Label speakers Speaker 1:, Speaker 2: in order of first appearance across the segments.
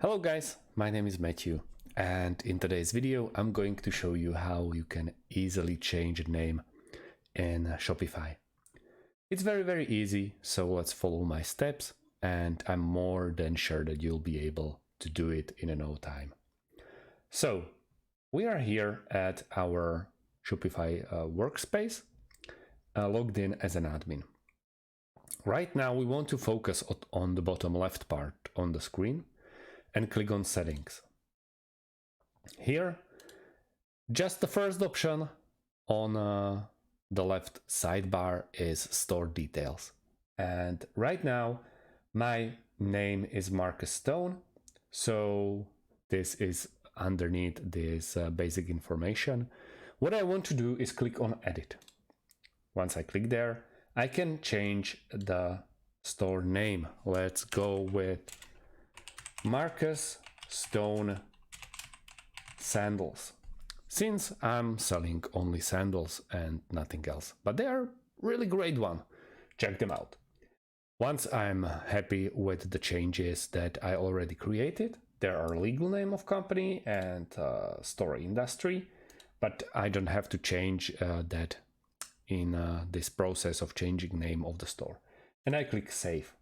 Speaker 1: Hello guys, my name is Matthew, and in today's video I'm going to show you how you can easily change a name in Shopify. It's very easy, so let's follow my steps, and I'm more than sure that you'll be able to do it in no time. So we are here at our Shopify workspace, logged in as an admin. Right now we want to focus on the bottom left part on the screen and click on settings. Here, just the first option on the left sidebar is store details. And right now, my name is Marcus Stone. So this is underneath this basic information. What I want to do is click on edit. Once I click there, I can change the store name. Let's go with Marcus Stone sandals, since I'm selling only sandals and nothing else, but they are really great one. Check them out. Once I'm happy with the changes that I already created, there are legal name of company and store industry, but I don't have to change that in this process of changing name of the store. And I click save.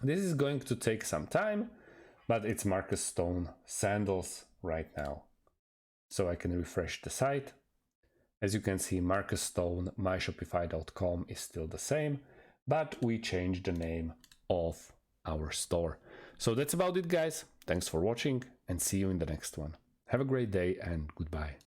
Speaker 1: This is going to take some time, but it's Marcus Stone sandals right now. So I can refresh the site. As you can see, Marcus Stone myshopify.com is still the same, but we changed the name of our store. So that's about it, guys. Thanks for watching and see you in the next one. Have a great day and goodbye.